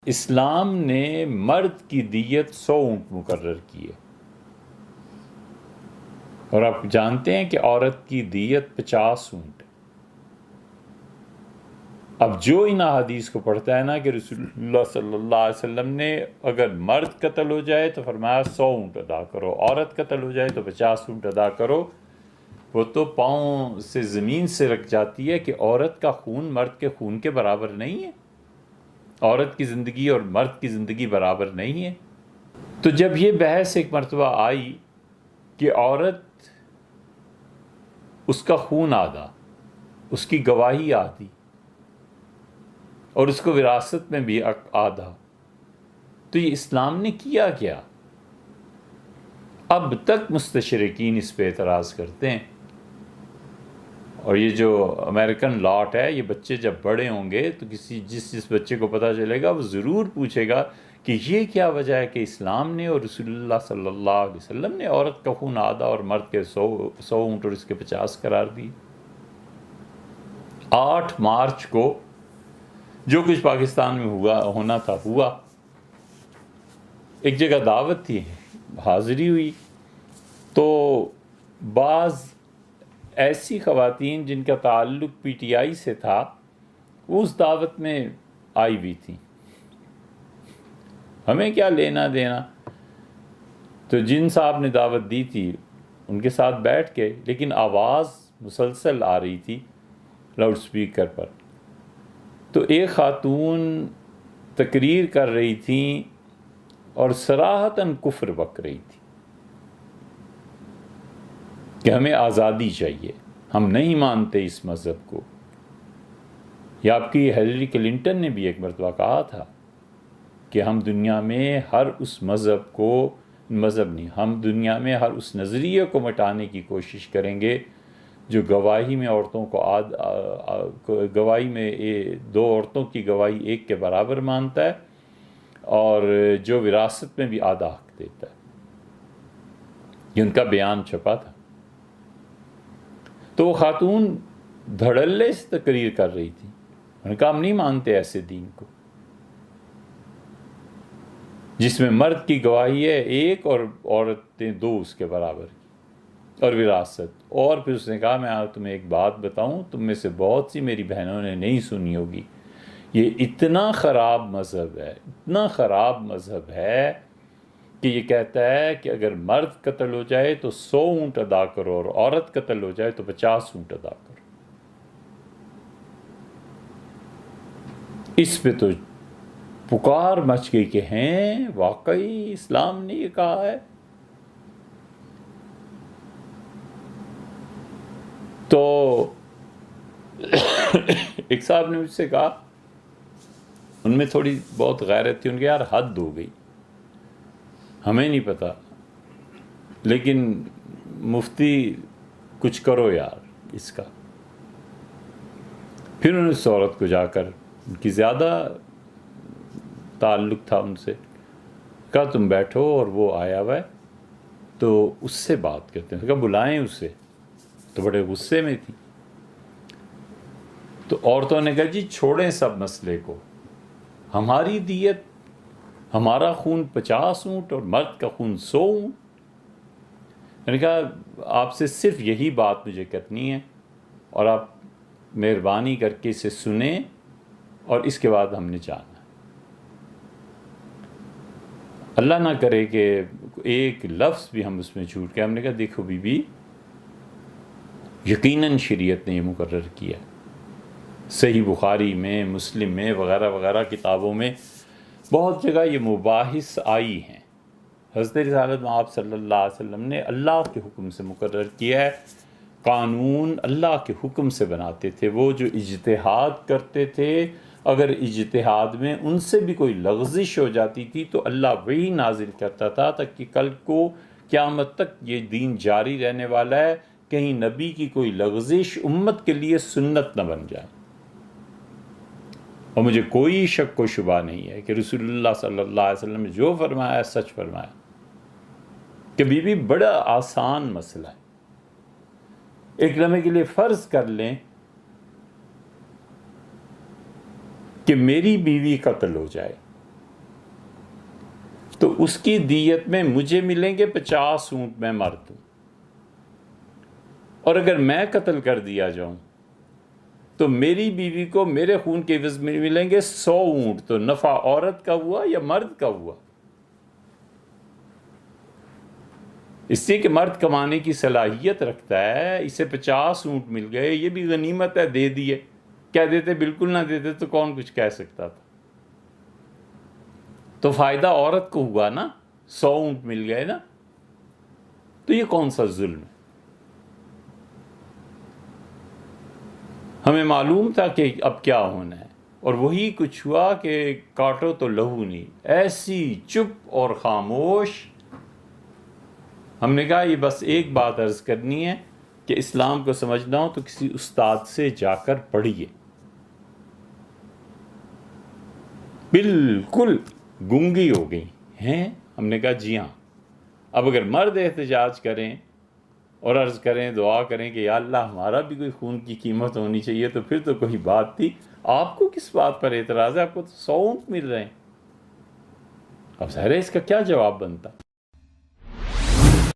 اسلام نے مرد کی دیت 100 اونٹ مقرر کی ہے، اور آپ جانتے ہیں کہ عورت کی دیت 50 اونٹ ہے۔ اب جو ان احادیث کو پڑھتا ہے نا کہ رسول اللہ صلی اللہ علیہ وسلم نے اگر مرد قتل ہو جائے تو فرمایا 100 اونٹ ادا کرو، عورت قتل ہو جائے تو 50 اونٹ ادا کرو، وہ تو پاؤں سے زمین سے رکھ جاتی ہے کہ عورت کا خون مرد کے خون کے برابر نہیں ہے، عورت کی زندگی اور مرد کی زندگی برابر نہیں ہے۔ تو جب یہ بحث ایک مرتبہ آئی کہ عورت، اس کا خون آدھا، اس کی گواہی آدھی، اور اس کو وراثت میں بھی آدھا، تو یہ اسلام نے کیا کیا؟ اب تک مستشرقین اس پہ اعتراض کرتے ہیں، اور یہ جو امریکن لاٹ ہے، یہ بچے جب بڑے ہوں گے تو جس بچے کو پتہ چلے گا وہ ضرور پوچھے گا کہ یہ کیا وجہ ہے کہ اسلام نے اور رسول اللہ صلی اللہ علیہ وسلم نے عورت کا خون آدھا اور مرد کے 100 اونٹ اور اس کے 50 قرار دی۔ 8 مارچ کو جو کچھ پاکستان میں ہونا تھا ہوا، ایک جگہ دعوت تھی، حاضری ہوئی، تو بعض ایسی خواتین جن کا تعلق پی ٹی آئی سے تھا وہ اس دعوت میں آئی ہوئی تھیں، ہمیں کیا لینا دینا، تو جن صاحب نے دعوت دی تھی ان کے ساتھ بیٹھ کے، لیکن آواز مسلسل آ رہی تھی لاؤڈ سپیکر پر، تو ایک خاتون تقریر کر رہی تھیں اور صراحتاً کفر بک رہی تھی کہ ہمیں آزادی چاہیے، ہم نہیں مانتے اس مذہب کو۔ یہ آپ کی ہیلری کلنٹن نے بھی ایک مرتبہ کہا تھا کہ ہم دنیا میں ہر اس ہم دنیا میں ہر اس نظریے کو مٹانے کی کوشش کریں گے جو گواہی میں عورتوں کو گواہی میں 2 عورتوں کی گواہی 1 کے برابر مانتا ہے، اور جو وراثت میں بھی آدھا حق دیتا ہے۔ یہ ان کا بیان چھپا تھا۔ تو وہ خاتون دھڑلے سے تقریر کر رہی تھی، انہوں نے کہا ہم نہیں مانتے ایسے دین کو جس میں مرد کی گواہی ہے 1 اور عورتیں 2 اس کے برابر کی، اور وراثت۔ اور پھر اس نے کہا میں تمہیں ایک بات بتاؤں، تم میں سے بہت سی میری بہنوں نے نہیں سنی ہوگی، یہ اتنا خراب مذہب ہے، اتنا خراب مذہب ہے کہ یہ کہتا ہے کہ اگر مرد قتل ہو جائے تو 100 اونٹ ادا کرو، اور عورت قتل ہو جائے تو 50 اونٹ ادا کرو۔ اس پہ تو پکار مچ گئی کہ ہیں واقعی اسلام نے یہ کہا ہے۔ تو ایک صاحب نے مجھ سے کہا، ان میں تھوڑی بہت غیرت تھی، ان کے یار حد ہو گئی، ہمیں نہیں پتا، لیکن مفتی کچھ کرو یار اس کا۔ پھر انہوں نے اس عورت کو جا کر، ان کی زیادہ تعلق تھا ان سے، کہا تم بیٹھو، اور وہ آیا ہوا ہے تو اس سے بات کرتے ہیں، کہا بلائیں اسے، تو بڑے غصے میں تھی۔ تو عورتوں نے کہا جی چھوڑیں سب مسئلے کو، ہماری دیت، ہمارا خون 50 اونٹ اور مرد کا خون 100 اونٹ۔ میں نے کہا آپ سے صرف یہی بات مجھے کرنی ہے، اور آپ مہربانی کر کے اسے سنیں، اور اس کے بعد ہم نے جانا۔ اللہ نہ کرے کہ ایک لفظ بھی ہم اس میں جھوٹ کے۔ ہم نے کہا دیکھو بی بی، یقیناً شریعت نے یہ مقرر کیا، صحیح بخاری میں، مسلم میں، وغیرہ وغیرہ کتابوں میں بہت جگہ یہ مباحث آئی ہیں۔ حضرت رسالت مآب صلی اللہ علیہ وسلم نے اللہ کے حکم سے مقرر کیا ہے، قانون اللہ کے حکم سے بناتے تھے۔ وہ جو اجتہاد کرتے تھے، اگر اجتہاد میں ان سے بھی کوئی لغزش ہو جاتی تھی تو اللہ وہی نازل کرتا تھا، تاکہ کل کو قیامت تک یہ دین جاری رہنے والا ہے، کہیں نبی کی کوئی لغزش امت کے لیے سنت نہ بن جائے۔ اور مجھے کوئی شک و شبہ نہیں ہے کہ رسول اللہ صلی اللہ علیہ وسلم نے جو فرمایا ہے سچ فرمایا، کہ بی بی بڑا آسان مسئلہ ہے۔ ایک لمحے کے لیے فرض کر لیں کہ میری بیوی قتل ہو جائے، تو اس کی دیت میں مجھے ملیں گے 50 اونٹ، میں مرد ہوں، اور اگر میں قتل کر دیا جاؤں تو میری بیوی کو میرے خون کے عوض میں ملیں گے 100 اونٹ۔ تو نفع عورت کا ہوا یا مرد کا ہوا؟ اس لیے کہ مرد کمانے کی صلاحیت رکھتا ہے، اسے 50 اونٹ مل گئے، یہ بھی غنیمت ہے، دے دیے۔ کہہ دیتے بالکل نہ دیتے تو کون کچھ کہہ سکتا تھا؟ تو فائدہ عورت کو ہوا نا، 100 اونٹ مل گئے نا، تو یہ کون سا ظلم ہے؟ ہمیں معلوم تھا کہ اب کیا ہونا ہے، اور وہی کچھ ہوا کہ کاٹو تو لہو نہیں، ایسی چپ اور خاموش۔ ہم نے کہا یہ بس ایک بات عرض کرنی ہے کہ اسلام کو سمجھنا ہو تو کسی استاد سے جا کر پڑھیے۔ بالکل گونگی ہو گئی ہیں۔ ہم نے کہا جی ہاں، اب اگر مرد احتجاج کریں اور عرض کریں، دعا کریں کہ یا اللہ ہمارا بھی کوئی خون کی قیمت ہونی چاہیے، تو پھر تو کوئی بات تھی۔ آپ کو کس بات پر اعتراض ہے؟ آپ کو تو 100 اونٹ مل رہے ہیں۔ اب ظاہر ہے اس کا کیا جواب بنتا؟